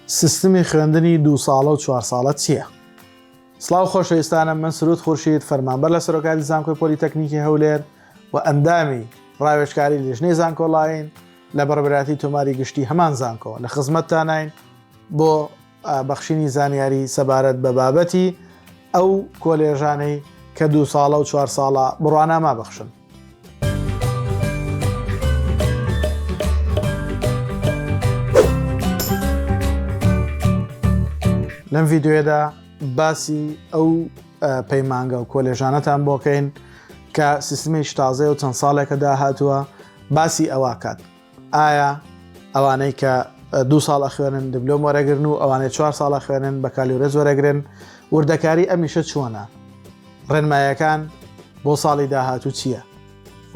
سیستمی خوێندنی 2 ساڵە و 4 ساڵە چییە؟ سڵاو خۆشەویستانم، من سرود خورشید، فەرمانبەر لە سەرۆکاتی زانکۆی پۆلیتەکنیکی هەولێر و ئەندامی ڕاوێژکاری لیژنەی زانکۆڵاین لە بەڕێوەبەری تۆماری گشتی هەمان زانکۆ لە خزمەتتانین بۆ بەخشینی زانیاری سەبارەت بە بابەتی ئەو کۆلێژانەی کە 2 ساڵە و 4 ساڵە بڕواناما بەخشن. لەم ڤیددیۆدا باسی ئەو پەیمانگە و کۆلێژانەتان بۆکەین کە سیستمێکی تازە و چەند ساڵێکە داهاتووە باسی ئەوە کات. ئایا ئەوانەی کە 2 ساڵە خوێنن دیبلۆم وەرەگرن و ئەوانەی 4 ساڵە خوێنن بە کالیۆرێز وەرەگرن، وردەکاری ئەمیشە چۆنە؟ ڕێنمایەکان بۆ ساڵی داهاتوو چییە؟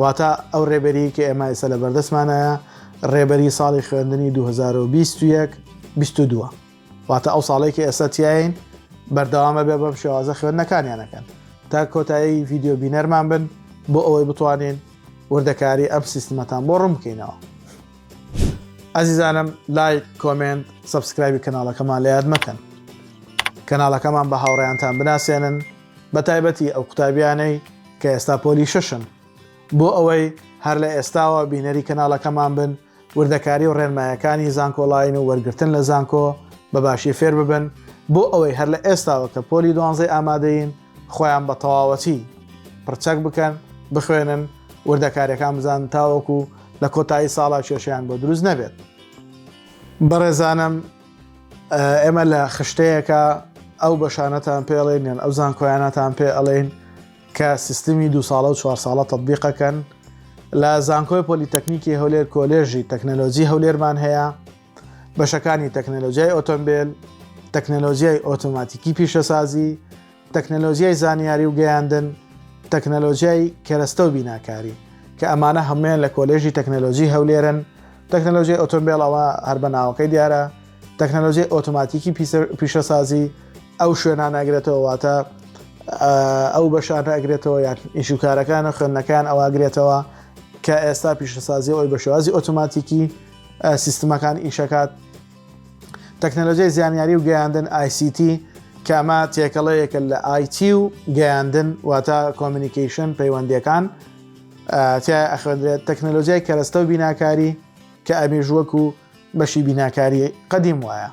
واتە ئەو ڕێبەری کە ئێمە ئێستا لە بەردەستمانەیە ڕێبەری ساڵی خوێندنی 2021-22 واتە ئەو ساڵێکی ئێستا تیاین بەردەوامە بێ بەم شێوازە خوێندنەکانیانەکەن تا کۆتایی ڤیددیۆ بینەرمان بن بۆ ئەوەی بتوانین وردەکاری ئەم سیستمەتان بۆ ڕوون بکەینەوە. ئەزیزانم، لایک، کۆمنت، سەبسکرایبی کەناڵەکەمان لە یاد مەکەن. کەناڵەکەمان بە هاوڕێیانتان بناسێنن، بە تایبەتی ئەو قوتابیانەی کە ئێستا پۆلی شەشن، بۆ ئەوەی هەر لە ئێستاوە بینەری کەناڵەکەمان بن، وردەکاری و ڕێنمایەکانی زانکۆڵاین و وەرگرتن لە زانکۆ بە باشی فێر ببن، بۆ ئەوەی هەر لە ئێستاوە کە پۆلی 12 ئامادەین خۆیان بە تەواوەتی پرچەک بکەن، بخوێنن، وردەکاریەکان بزان تاوەکو لە کۆتایی ساڵا کێشیان بۆ دروست نەبێت. بەڕێزانم، ئێمە لە خشتەیەکە ئەو بەشانەتان پێڵێن یان ئەو زانکۆیانەتان پێ ئەڵێن کە سیستمی 2 ساڵە و 4 ساڵە تەطبیقەکەن. لە زانکۆی پۆلیتەکنیکی هەولێر کۆلێژی تەکنەلۆجی هەولێرمان هەیە، بەشەکانی تەکنەلۆجیای ئۆتۆمبیل، تەکنەلۆجیای ئۆتۆماتیکی پیشەسازی، تەکنەلۆجیای زانیاری و گەیاندن، تەکنەلۆجیای کەرەستە و بیناکاری کە ئەمانە هەمویان لە کۆلێژی تەکنەلۆجی هەولێرن. تەکنەلۆجیای ئۆتۆمبیل ئەوە هەر بە ناوەکەی دیارە. تەکنەلۆجیای ئۆتۆماتیکی پیشەسازی ئەو شوێنان ئەگرێتەوە، واتە ئەو بەشانە ئەگرێتەوە یان ئیشوکارەکانە خوێندنەکان ئەوە ئەگرێتەوە کە ئێستا پیشەسازی ئەوی بە شێوازی ئۆتۆماتیکی سیستمەکان ئیشەکات. تەکنەلۆجیای زانیاری و گەیاندن ICT کە ئەمە تێکەڵەیەکە لە IT و گەیاندن، واتە کۆمیونیکیشن پەیوەندیەکان تیا ئەخوێندرێت. تەکنەلۆجیای کەرەستە و بیناکاری کە ئەمیش وەکو بەشی بیناکاری قەدیم وایە.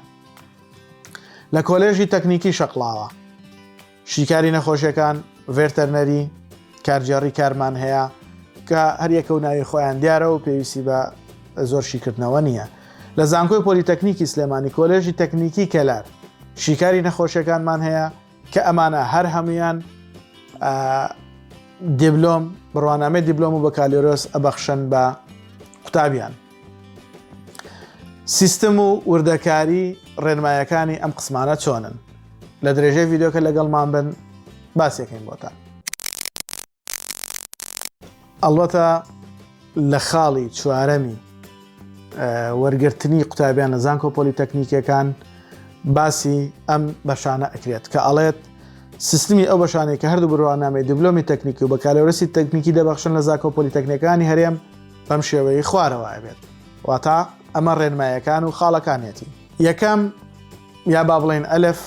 لە کۆلێژی تەکنیکی شەقڵاوە شیکاری نەخۆشیەکان، ڤێرتەرنەری، کارجێڕی کارمان هەیە کە هەریەکە و ناوی خۆیان دیارە و پێویستی بە زۆر شیکردنەوە نییە. لە زانکۆی پۆلیتەکنیکی سلێمانی کۆلێژی تەکنیکی کەلار شیکاری نەخۆشیەکانمان هەیە کە ئەمانە هەر هەمویان دیبلۆم بڕوانامەی دیبلۆم و بەکالیۆرۆس ئەبەخشن بە قوتابیان. سیستم و وردەکاری ڕێنمایەکانی ئەم قسمانە چۆنن؟ لە درێژەی ڤیددیۆکە لەگەڵمان بن باسیەکەین بۆتان. ئەڵبەتە لە خاڵی چوارەمی وەرگرتنی قوتابیان لە زانکۆ پۆلیتەکنیکیەکان باسی ئەم بەشانە ئەکرێت کە ئەڵێت سیستمی ئەو بەشانەی کە هەردوو بڕوانامەی دیبلۆمی تەکنیکی و بەکالیۆرەسی تەکنیکی دەبەخشن لە زانکۆ پۆلیتەکنیەکانی هەرێم بەم شێوەیە خوارەوە ئەبێت، واتە ئەمە ڕێنمایەکان و خاڵەکانێتی. یەکەم یا با بڵێن ئەلف،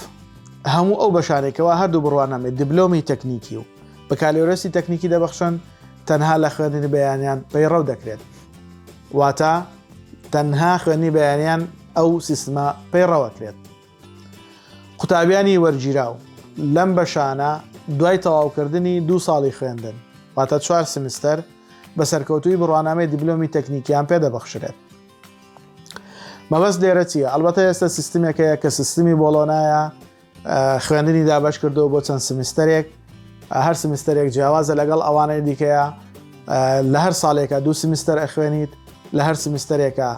هەموو ئەو بەشانێکەوە هەردوو بڕوانامەی دیبلۆمی تەکنیکی و بەکالیۆرەسی تەکنیکی دەبەخشن تەنها لە خوێندنی بەیانیان پەیڕەو دەکرێت، واتە تەنها خوێندنی بەیانیان ئەو سیستمە پەیڕەوەکرێت. قوتابیانی وەرگیراو لەم بەشانە دوای تەواوکردنی 2 ساڵی خوێندن، واتە 4 سمستەر بە سەرکەوتووی بڕوانامەی دیبلۆمی تەکنیکیان پێدەبەخشرێت. مەبەست لێرە چییە؟ ئەلبەتە ئێستا سیستمێکەیە کە سیستمی بۆڵۆنایە خوێندنی دابش کردەوە بۆ چەند سمستەرێک، هەر سمستەرێک جیاوازە لەگەڵ ئەوانەی دیکەیە. لە هەر ساڵێکە 2 سمستەر ئەخوێنیت، لە هەر سمستەرێکە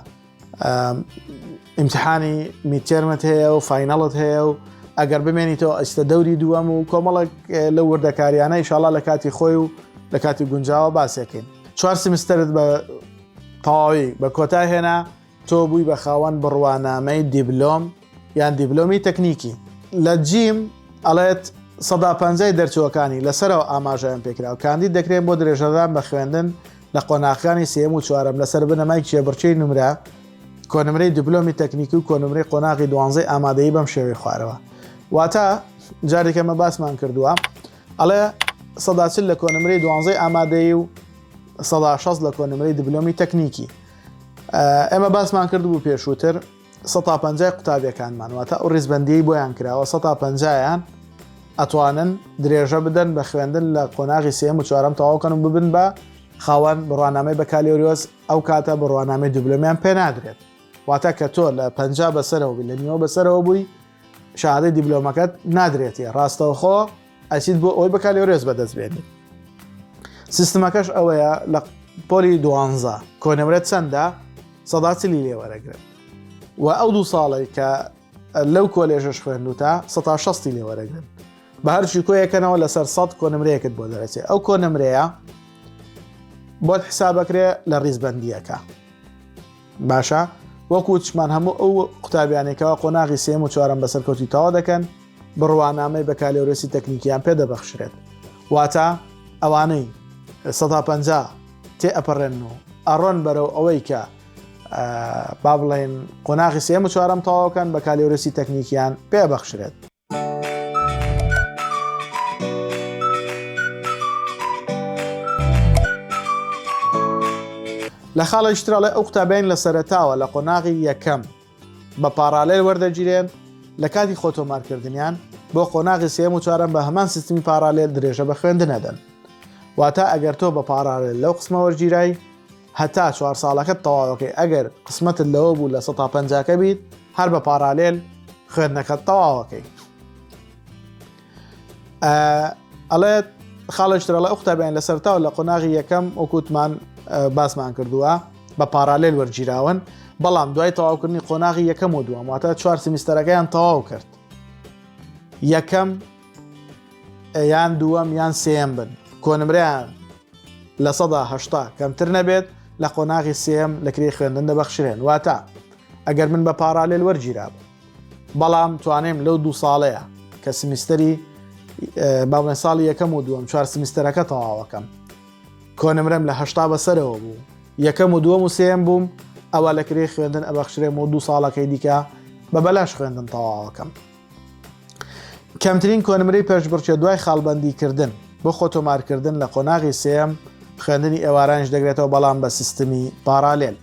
ئیمتحانی میدتێرمت هەیە و فاینەڵت هەیە و ئەگەر بمێنیتەوە ئەستە دەوری دووەم و کۆمەڵک لە وردەکاریانە ئیشاڵا لە کاتی خۆی و لە کاتی گونجاوە باسیەکەین. 4 سمستەرت بە تەواوی بە کۆتا هێنا، تۆ بووی بە خاوەن بڕوانامەی دیبلۆم یان دیبلۆمی تەکنیکی. لە جیم ئەڵێت 150 دەرچووەکانی لەسەرەوە ئاماژەیان پێکراوە، کاندید دەکرێت بۆ درێژەدان بە خوێندن لە قۆناغەکانی سێم و چوارەم لەسەر بنەمای کێبڕچەی نمرە کۆنمرەی دیبلۆمی تەکنیکی و کۆنمرەی قۆناغی 12 ئامادەیی بەم شێوەی خوارەوە. واتە جارێکەمە باسمان کردووە ئەڵێ 140 لە کۆنمرەی 12 ئامادەیی و 160 لە کۆنمرەی دیبلۆمی تەکنیکی. ئێمە باسمان کردبوو پێشووتر 150 قوتابیەکانمان واتە ئەو ڕیزبەندیی بۆیان کراوە 150یان ئەتوانن درێژە بدەن بە خوێندن لە قۆناغی سێم و چوارەم تەواوکەن و ببن بە خاوەن بڕوانامەی بەکالیۆریۆس ئەو کاتە بڕوانامەی دیبلۆمیان پێ نادرێت. واتە کە تۆ لە 50 بەسەرەوە بووی لە نیوە بەسەرەوە بووی شادەی دیبلۆمەکەت نادرێتە ڕاستەوخۆ ئەچیت بۆ ئەوی بەکالیۆریۆس بەدەست بێنی. سیستمەکەش ئەوەیە لە پۆلی 12 کۆنمرەت چەندە 140 لێ وەرەگرن و ئەو دوو ساڵی کە لەو کۆلێژەش خوێندوتە 160 لێ وەرەگرن بە هەرچی کۆیەکەنەوە لەسەر 100 کۆنمرەیەکت بۆ دەرەچێت. ئەو کۆنمرەیە بۆت حسابەکرێ لە ڕیزبەندیەکە باشە وەکو چمان هەموو ئەو قوتابیانێکەوە قۆناغی سێم و چوارەم بەسەرکەوتی تەواو دەکەن بڕوانامەی بەکالیۆریۆسی تەکنیکیان پێ دەبەخشرێت. واتە ئەوانەی 150 تێ ئەپەڕێن و ئەڕۆن بەرەو ئەوەی کە با بڵێن قۆناغی سێم و چوارەم تەواوکەن بەکالیۆریۆسی تەکنیکیان پێ بەخشرێت. لە خاڵی شتراڵێ ئەو قوتابیان لە سەرەتاوە لە قۆناغی یەکەم بە پارالێل وەردەگیرێن لە کاتی خۆتۆمارکردنیان بۆ قۆناغی سێم و چوارەم بە هەمان سیستمی پارالێل درێژە بە خوێندنەدەن. واتە ئەگەر تۆ بە پارالێل لەو قسمە وەرگیرای هەتا 4 ساڵەکەت تەواوەکەی ئەگەر قسمەتت لەوە بوو لە 150کە بیت هەر بە پارالێل خوێندنەکەت تەواوەکەی. ئەڵێت خاڵی شتراڵێ ئەو قوتابیان لە سەرتاوە لە قۆناغی یەکەم وەکوتمان باسمان کردووە بە پارالێل وەرگیراون بەڵام دوای تەواوکردنی قۆناغی یەکەم و دووەم واتە 4 سیمیستەرەکەیان تەواو کرد یەکەم یان دووەم یان سێم بن کۆنمرەیان لە 180 کەمتر نەبێت لە قۆناغی سێم لەکرێ خوێندن دەبەخشرێن. واتە ئەگەر من بە پارالێل وەرگیرا بەڵام توانێم لەو دوو ساڵەیە کە سیمیستەری باڵێن ساڵی یەکەم و دووەم 4 سیمیستەرەکە تەواوەکەم کۆنمرەم لە 80 بەسەرەوە بوو یەکەم و دووەم و سێم بووم ئەوە لەکرێ خوێندن ئەبەخشرێم و دوو ساڵەکەی دیکە بە بەلاش خوێندن تەواوەکەم. کەمترین کۆنمرەی پێشبڕکێ دوای خاڵبەندیکردن بۆ خۆتۆمارکردن لە قۆناغی سێم خوێندنی ئێوارانیش دەگرێتەوە بەڵام بە سیستمی پارالێل.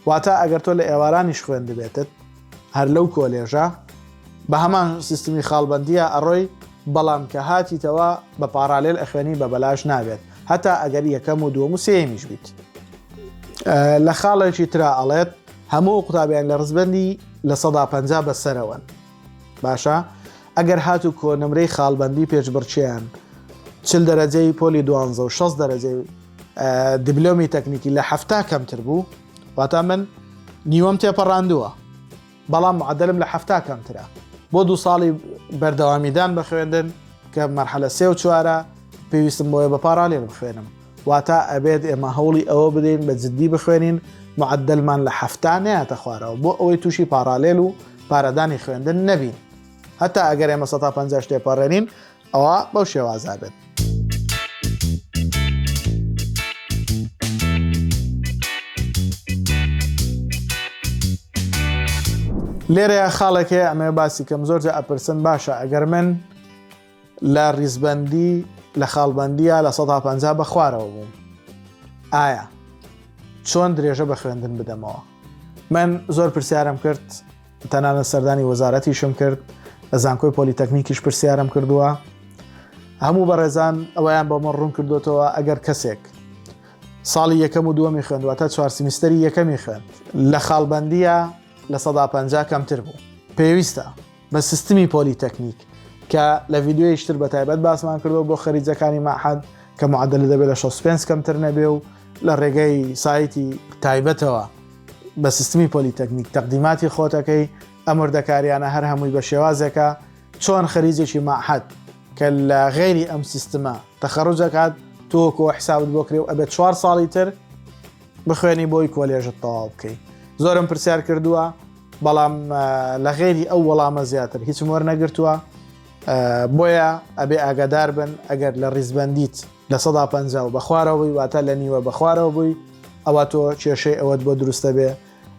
واتە ئەگەر تۆ لە ئێوارانیش خوێند بێتت هەر لەو کۆلێژە بە هەمان سیستمی خاڵبەندیە ئەڕۆی بەڵام کە هاتیتەوە بە پارالێل ئەخوێنی بە بەلاش نابێت هەتا ئەگەر یەکەم و دووەم و سێمیش بیت. لە خاڵێکی ترا ئەڵێت هەموو قوتابیان لە ڕزبەندی لە 150 بەسەرەوەن باشە ئەگەر هاتو کۆنمرەی خاڵبەندی پێشبڕچیان 40 دەرەجەی پۆلی 12 و 6 دەرەجەی دیبلۆمی تەکنیکی لە 7 کەمتر بوو واتە من نیوەم تێپەڕاندووە بەڵام معدلم لە 7 کەمترە بۆ دوو ساڵی بەردەوامیدان بە خوێندن کە مەرحەلە 3 و 4 پێویستم بۆیە بە پارالێل بخوێنم واتە ئەبێت ئێمە هەوڵی ئەوە بدەین بە جددی بخوێنین معدلمان لە 7 نەیاتە خوارەوە بۆ ئەوەی تووشی پارالێل و پارەدانی خوێندن نەبین هەتا ئەگەر ئێمە 150 تێپەڕێنین ئەوە بەو شێوازا بێت. لێرەیە خاڵێکێ ئەمێ باسی کەم زۆرجە ئەپرسن باشە ئەگەر من لە ڕیزبەندی لە خاڵبەندیە لە 150 بە خوارەوە بووم ئایا چۆن درێژە بە خوێندن بدەمەوە؟ من زۆر پرسیارم کرد تەنانەت سەردانی وەزارەتیشم کرد لە زانکۆی پۆلیتەکنیکیش پرسیارم کردووە هەموو بەڕێزان ئەویان بۆ من ڕوون کردوتەوە ئەگەر کەسێک ساڵی یەکەم و دووەمی خوێندواتە 4 سیمیستەری یەکەمی خوێند لە خاڵبەندیە لە 150 کەمتر بوو پێویستە بە سیستمی پۆلیتەکنیک کە لە ڤیددیۆی شتر بە تایبەت باسمان کردەوە بۆ خەریجەکانی مەعهەد کە معدل دەبێت لە 65 کەمتر نەبێ و لە ڕێگەی سایتی تایبەتەوە بە سیستمی پۆلیتەکنیک تەقدیماتی خۆتەکەی ئەمردەکاریانە هەر هەمووی بە شێوازێکە چۆن خەریجێکی مەعهەد کە لە غێری ئەم سیستمە تەخەڕوجەکات تۆکۆ حسابت بۆ کرێ و ئەبێت 4 ساڵی تر بخوێنی بۆی کۆلێژت تەواو بکەیت. زۆرم پرسیار کردووە بەڵام لە غێری ئەو وەڵامە زیاتر هیچم وەرنەگرتووە بۆیە ئەبێ ئاگادار بن ئەگەر لە ڕیزبەندیت لە 150 و بە خوارەوەی واتە لە نیوە بە خوارەوە بووی ئەوە تۆ کێشەی ئەوەت بۆ دروستە بێ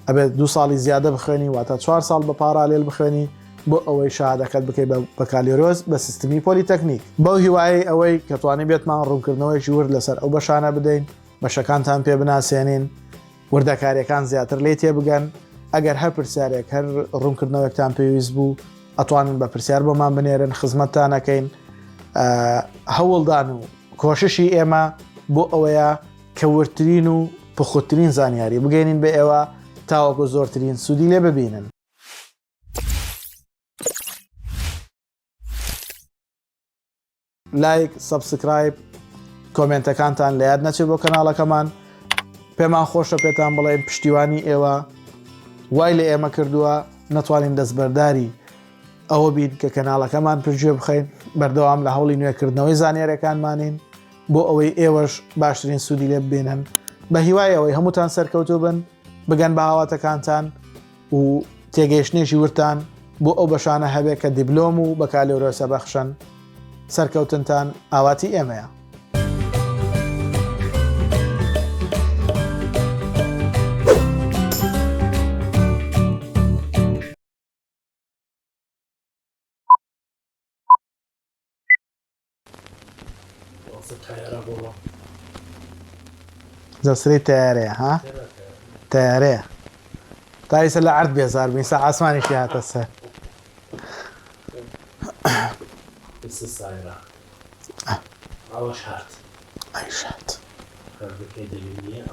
ئەبێت 2 ساڵی زیادە بخوێنی واتە 4 ساڵ بە پارالێل بخوێنی بۆ ئەوەی شادەکەت بکەی بە کالیۆرۆز بە سیستمی پۆلیتەکنیک بەو هیوایی ئەوەی کە توانی بێتمان ڕوونکردنەوەی ورد لەسەر ئەو بەشانە بدەین بەشەکانتان پێ بناسیێنین وردەکاریەکان زیاتر لێ تێ بگەن ئەگەر هەر پرسیارێک هەر ڕوونکردنەوەکتان پێویست بوو ئەتوانن بە پرسیار بۆمان بنێرن خزمەتتانەکەین هەوڵدان و کۆششی ئێمە بۆ ئەوەیە کە ورترین و پخوترین زانیاری بگەینین بە ئێوە تاوەکو زۆرترین سوودی لێ ببینن. لایک، سەبسکرایب، کۆمنتەکانتان لە یاد نەچێت بۆ کەناڵەکەمان. پێمان خۆشە پێتان بڵێن پشتیوانی ئێوە وای لە ئێمە کردووە نەتوانین دەستبەرداری ئەوە بین کە کەناڵەکەمان پرگوێ بخەین بەردەوام لە هەوڵی نوێکردنەوەی زانیاریەکانمانین بۆ ئەوەی ئێوەش باشترین سوودی لێ ببینن بە هیوای ئەوەی هەمووتان سەرکەوتوو بن بگەن بە هاواتەکانتان و تێگەیشتنێکی ورتان بۆ ئەو بەشانە هەبێت کە دیبلۆم و بە کالیۆرۆسە بەخشن سەرکەوتنتان ئاواتی ئێمەیە. زەسری تیارەیە ها؟ تیارەیە تایسە لە عرد بێزار بین سا ئاسمانێکی هاتە سەر ئەوەش هات ئەیش هات هەردەکەی دەبینیە